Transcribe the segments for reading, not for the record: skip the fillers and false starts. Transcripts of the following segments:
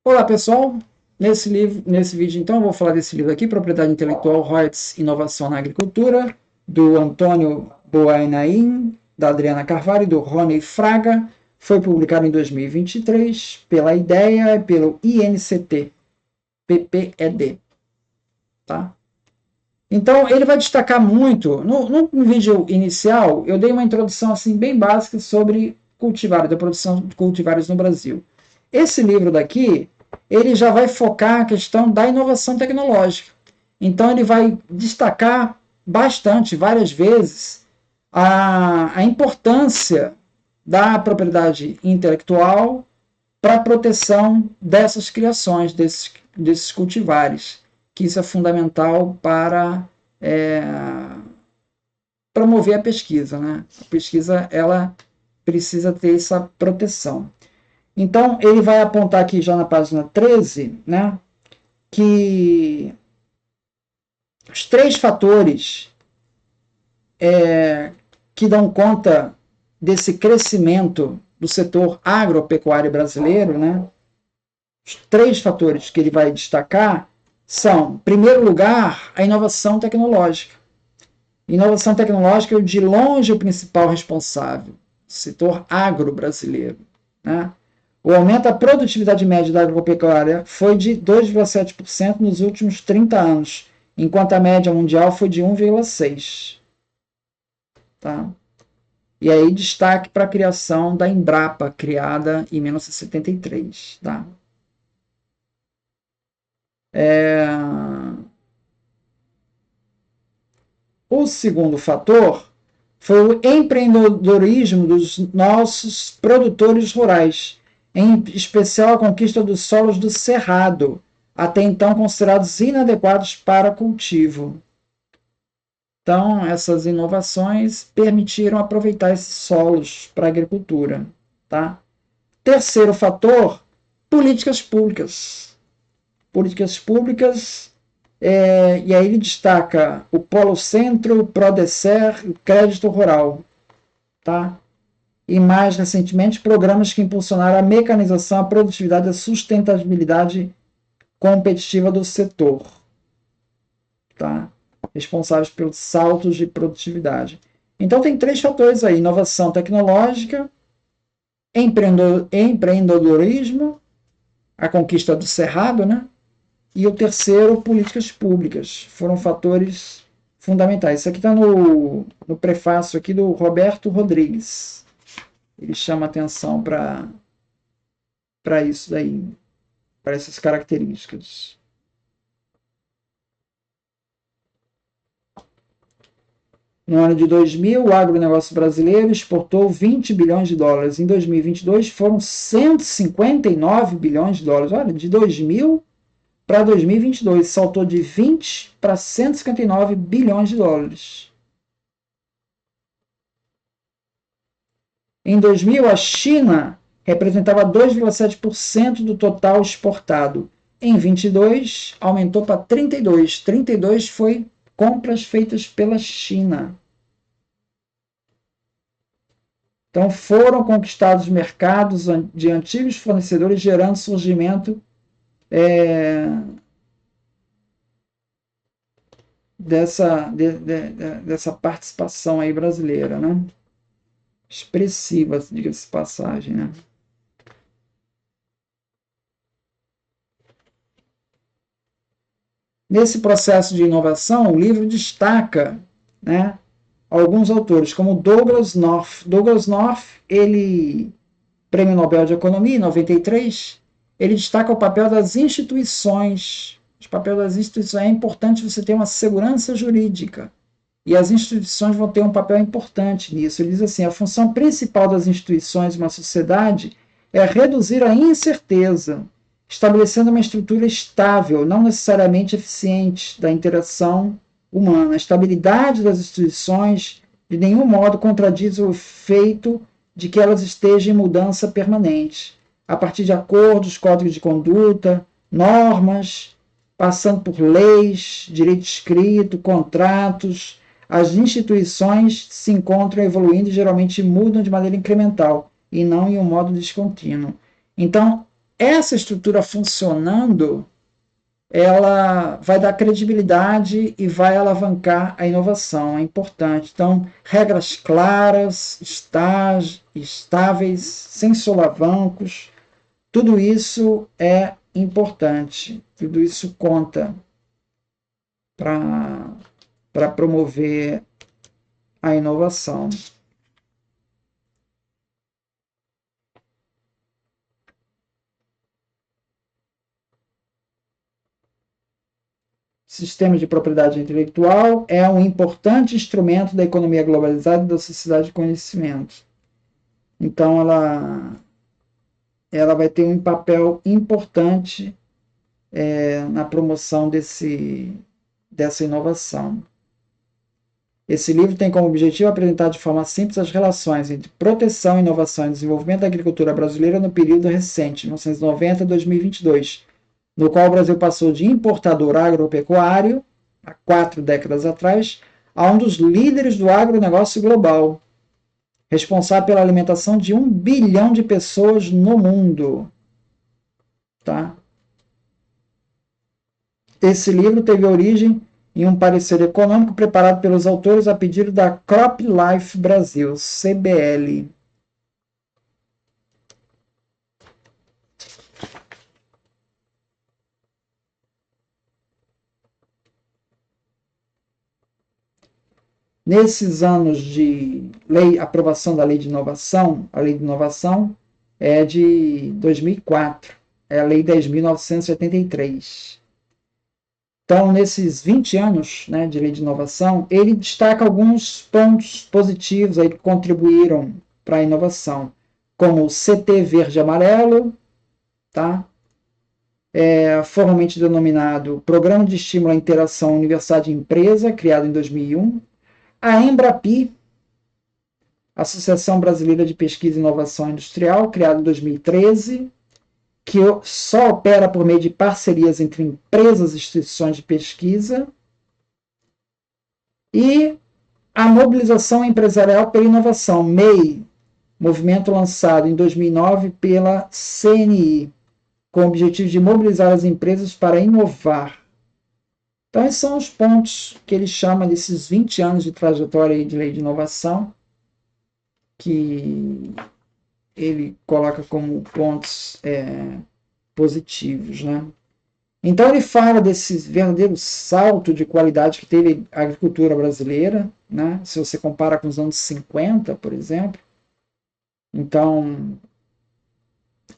Olá, pessoal. Nesse vídeo, então, eu vou falar desse livro aqui, Propriedade Intelectual, Royalties, Inovação na Agricultura, do Antônio Boainain, da Adriana Carvalho e do Rony Fraga. Foi publicado em 2023 pela IDEA e pelo INCT, PPED. Tá? Então, ele vai destacar muito. No vídeo inicial, eu dei uma introdução assim, bem básica sobre cultivares, da produção de cultivares no Brasil. Esse livro daqui, ele já vai focar a questão da inovação tecnológica. Então, ele vai destacar bastante, várias vezes, a importância da propriedade intelectual para a proteção dessas criações, desses cultivares, que isso é fundamental para promover a pesquisa, né? A pesquisa, ela precisa ter essa proteção. Então, ele vai apontar aqui já na página 13, né, que os três fatores que dão conta desse crescimento do setor agropecuário brasileiro, né, os três fatores que ele vai destacar são, em primeiro lugar, a inovação tecnológica. Inovação tecnológica é de longe o principal responsável, do setor agro brasileiro, né? O aumento da produtividade média da agropecuária foi de 2,7% nos últimos 30 anos, enquanto a média mundial foi de 1,6%. Tá? E aí destaque para a criação da Embrapa, criada em 1973. Tá? O segundo fator foi o empreendedorismo dos nossos produtores rurais, em especial a conquista dos solos do Cerrado, até então considerados inadequados para cultivo. Então, essas inovações permitiram aproveitar esses solos para a agricultura. Tá? Terceiro fator, políticas públicas. Políticas públicas, e aí ele destaca o Polo Centro, o Prodecer, o Crédito Rural. Tá? E mais recentemente, programas que impulsionaram a mecanização, a produtividade e a sustentabilidade competitiva do setor. Tá? Responsáveis pelos saltos de produtividade. Então, tem três fatores aí: inovação tecnológica, empreendedorismo, a conquista do Cerrado, né? E o terceiro, políticas públicas. Foram fatores fundamentais. Isso aqui está no prefácio aqui do Roberto Rodrigues. Ele chama atenção para isso daí, para essas características. No ano de 2000, o agronegócio brasileiro exportou 20 bilhões de dólares. Em 2022, foram 159 bilhões de dólares. Olha, de 2000 para 2022, saltou de 20 para 159 bilhões de dólares. Em 2000, a China representava 2,7% do total exportado. Em 22, aumentou para 32. 32 foi compras feitas pela China. Então, foram conquistados mercados de antigos fornecedores, gerando surgimento dessa participação aí brasileira, né? Expressiva, diga-se de passagem, né? Nesse processo de inovação, o livro destaca, né, alguns autores, como Douglas North. Douglas North, ele, Prêmio Nobel de Economia, em 93, ele destaca o papel das instituições. O papel das instituições é importante você ter uma segurança jurídica. E as instituições vão ter um papel importante nisso. Ele diz assim: a função principal das instituições de uma sociedade é reduzir a incerteza, estabelecendo uma estrutura estável, não necessariamente eficiente, da interação humana. A estabilidade das instituições de nenhum modo contradiz o efeito de que elas estejam em mudança permanente, a partir de acordos, códigos de conduta, normas, passando por leis, direito escrito, contratos. As instituições se encontram evoluindo e geralmente mudam de maneira incremental e não em um modo descontínuo. Então, essa estrutura funcionando, ela vai dar credibilidade e vai alavancar a inovação, é importante. Então, regras claras, estáveis, sem solavancos, tudo isso é importante, tudo isso conta para promover a inovação. Sistema de propriedade intelectual é um importante instrumento da economia globalizada e da sociedade de conhecimento. Então, ela vai ter um papel importante na promoção dessa inovação. Esse livro tem como objetivo apresentar de forma simples as relações entre proteção, inovação e desenvolvimento da agricultura brasileira no período recente, 1990 a 2022, no qual o Brasil passou de importador agropecuário, há 4 décadas atrás, a um dos líderes do agronegócio global, responsável pela alimentação de 1 bilhão de pessoas no mundo. Tá? Esse livro teve origem em um parecer econômico preparado pelos autores a pedido da CropLife Brasil, CBL. Nesses anos de aprovação da Lei de Inovação, a Lei de Inovação é de 2004, é a Lei 10.983. Então, nesses 20 anos, né, de Lei de Inovação, ele destaca alguns pontos positivos aí que contribuíram para a inovação, como o CT verde e amarelo, tá? Formalmente denominado Programa de Estímulo à Interação Universidade-Empresa, criado em 2001, a Embrapi, Associação Brasileira de Pesquisa e Inovação Industrial, criada em 2013, que só opera por meio de parcerias entre empresas e instituições de pesquisa, e a Mobilização Empresarial pela Inovação, MEI, movimento lançado em 2009 pela CNI, com o objetivo de mobilizar as empresas para inovar. Então, esses são os pontos que ele chama desses 20 anos de trajetória de Lei de Inovação, que ele coloca como pontos positivos, né? Então ele fala desse verdadeiro salto de qualidade que teve a agricultura brasileira, né? Se você compara com os anos 50, por exemplo. Então,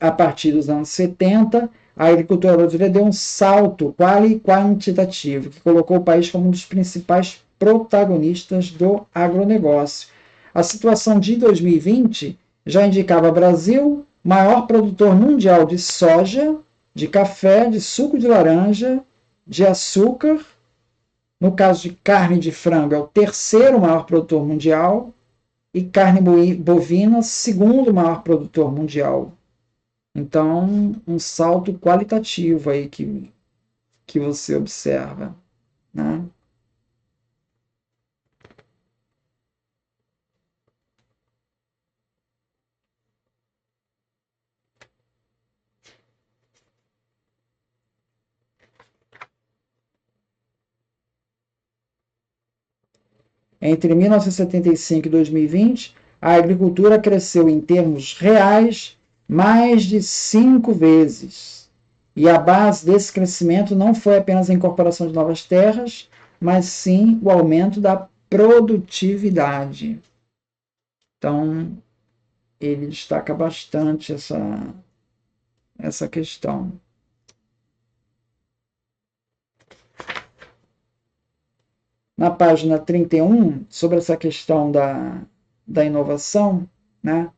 a partir dos anos 70, a agricultura brasileira deu um salto quantitativo, que colocou o país como um dos principais protagonistas do agronegócio. A situação de 2020 já indicava Brasil, maior produtor mundial de soja, de café, de suco de laranja, de açúcar. No caso de carne de frango, é o terceiro maior produtor mundial, e carne bovina, segundo maior produtor mundial. Então, um salto qualitativo aí que você observa, né? Entre 1975 e 2020, a agricultura cresceu em termos reais mais de 5 vezes. E a base desse crescimento não foi apenas a incorporação de novas terras, mas sim o aumento da produtividade. Então, ele destaca bastante essa questão. Na página 31, sobre essa questão da inovação, né,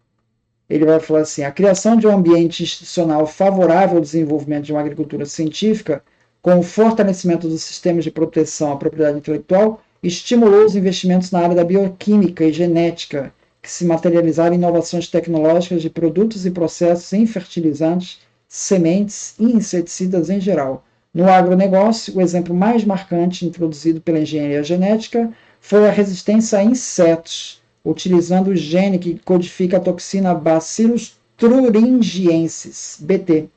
ele vai falar assim: a criação de um ambiente institucional favorável ao desenvolvimento de uma agricultura científica, com o fortalecimento dos sistemas de proteção à propriedade intelectual, estimulou os investimentos na área da bioquímica e genética, que se materializaram em inovações tecnológicas de produtos e processos em fertilizantes, sementes e inseticidas em geral. No agronegócio, o exemplo mais marcante introduzido pela engenharia genética foi a resistência a insetos, utilizando o gene que codifica a toxina Bacillus thuringiensis, BT,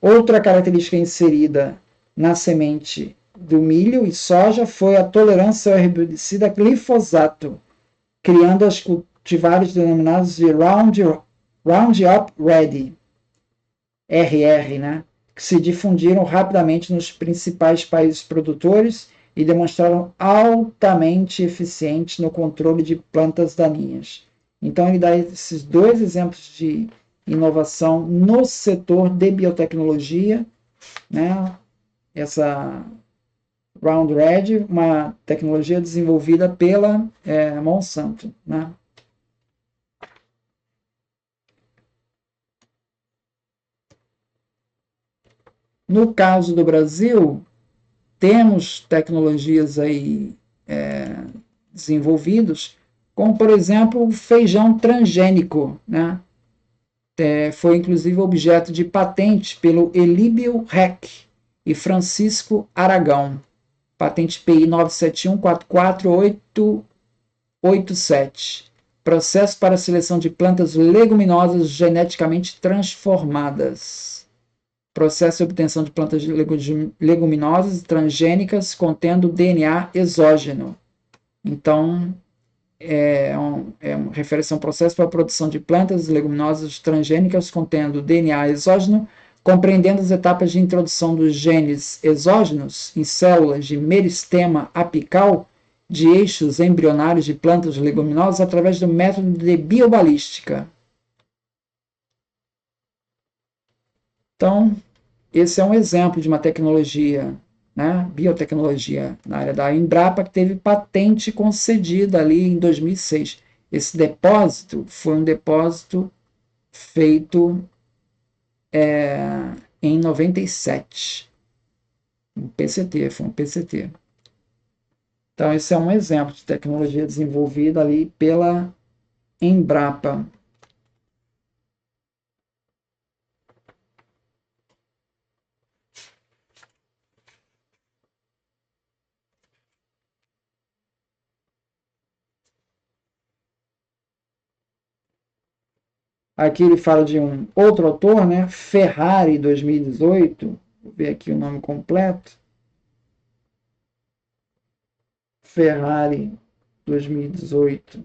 Outra característica inserida na semente do milho e soja foi a tolerância ao herbicida glifosato, criando as cultivares denominados de Roundup Ready, RR, né? Que se difundiram rapidamente nos principais países produtores e demonstraram altamente eficientes no controle de plantas daninhas. Então, ele dá esses dois exemplos de inovação no setor de biotecnologia, né? Essa Roundup, uma tecnologia desenvolvida pela Monsanto, né? No caso do Brasil, temos tecnologias aí desenvolvidas, como, por exemplo, o feijão transgênico, né? Foi inclusive objeto de patente pelo Elíbio Reck e Francisco Aragão, patente PI 971448887, processo para a seleção de plantas leguminosas geneticamente transformadas. Processo de obtenção de plantas leguminosas transgênicas contendo DNA exógeno. Então, refere-se a um processo para a produção de plantas leguminosas transgênicas contendo DNA exógeno, compreendendo as etapas de introdução dos genes exógenos em células de meristema apical de eixos embrionários de plantas leguminosas através do método de biobalística. Então, esse é um exemplo de uma tecnologia, né, biotecnologia na área da Embrapa, que teve patente concedida ali em 2006. Esse depósito foi um depósito feito em 97. Um PCT, foi um PCT. Então, esse é um exemplo de tecnologia desenvolvida ali pela Embrapa. Aqui ele fala de um outro autor, né? Ferrari 2018. Vou ver aqui o nome completo. Ferrari 2018.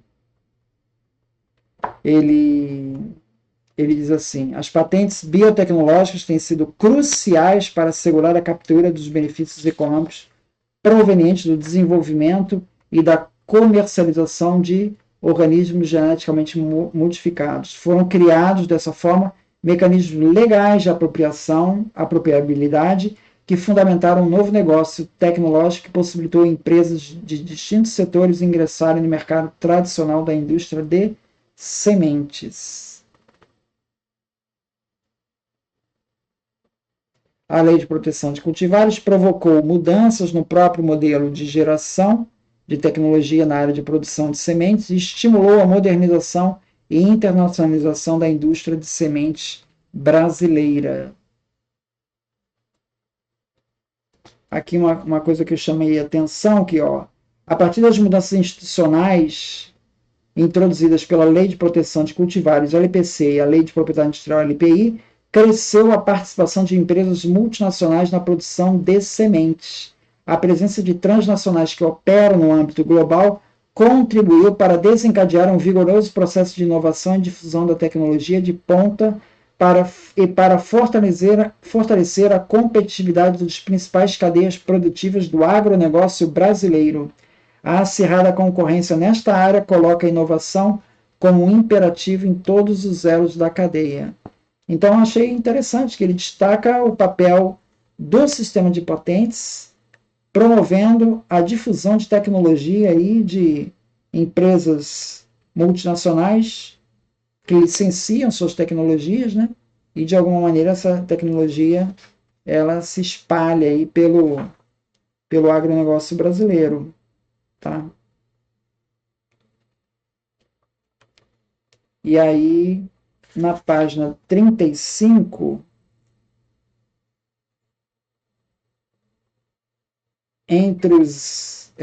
Ele diz assim: as patentes biotecnológicas têm sido cruciais para assegurar a captura dos benefícios econômicos provenientes do desenvolvimento e da comercialização de organismos geneticamente modificados. Foram criados dessa forma mecanismos legais de apropriabilidade que fundamentaram um novo negócio tecnológico que possibilitou empresas de distintos setores ingressarem no mercado tradicional da indústria de sementes. A Lei de Proteção de Cultivares provocou mudanças no próprio modelo de geração de tecnologia na área de produção de sementes e estimulou a modernização e internacionalização da indústria de sementes brasileira. Aqui uma coisa que eu chamei a atenção, que a partir das mudanças institucionais introduzidas pela Lei de Proteção de Cultivares, LPC, e a Lei de Propriedade Industrial, LPI, cresceu a participação de empresas multinacionais na produção de sementes. A presença de transnacionais que operam no âmbito global contribuiu para desencadear um vigoroso processo de inovação e difusão da tecnologia de ponta para fortalecer a competitividade das principais cadeias produtivas do agronegócio brasileiro. A acirrada concorrência nesta área coloca a inovação como um imperativo em todos os elos da cadeia. Então, achei interessante que ele destaca o papel do sistema de patentes, promovendo a difusão de tecnologia aí de empresas multinacionais que licenciam suas tecnologias, né? E de alguma maneira essa tecnologia ela se espalha aí pelo agronegócio brasileiro, tá? E aí na página 35, entre os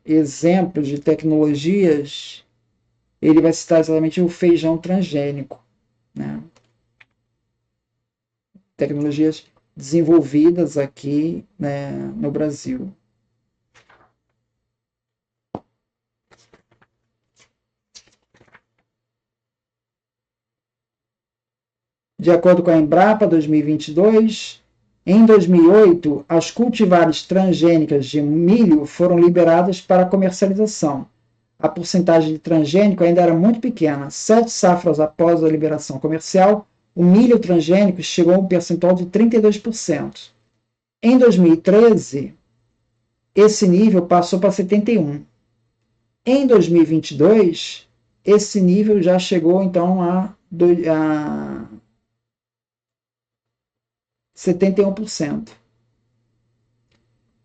exemplos de tecnologias, ele vai citar exatamente o feijão transgênico, né? tecnologias desenvolvidas aqui, né, no Brasil. De acordo com a Embrapa 2022, em 2008, as cultivares transgênicas de milho foram liberadas para comercialização. A porcentagem de transgênico ainda era muito pequena. 7 safras após a liberação comercial, o milho transgênico chegou a um percentual de 32%. Em 2013, esse nível passou para 71%. Em 2022, esse nível já chegou então a 71%.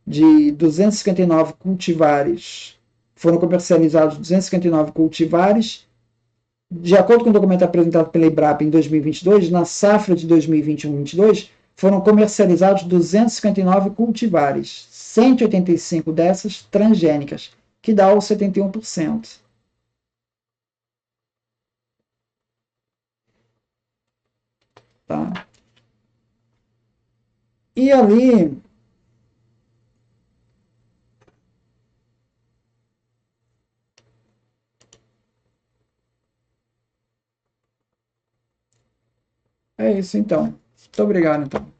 De 259 cultivares, foram comercializados 259 cultivares. De acordo com o documento apresentado pela Embrapa em 2022, na safra de 2021-22, foram comercializados 259 cultivares, 185 dessas transgênicas, que dá os 71%. Tá? E ali, é isso então. Muito obrigado, então.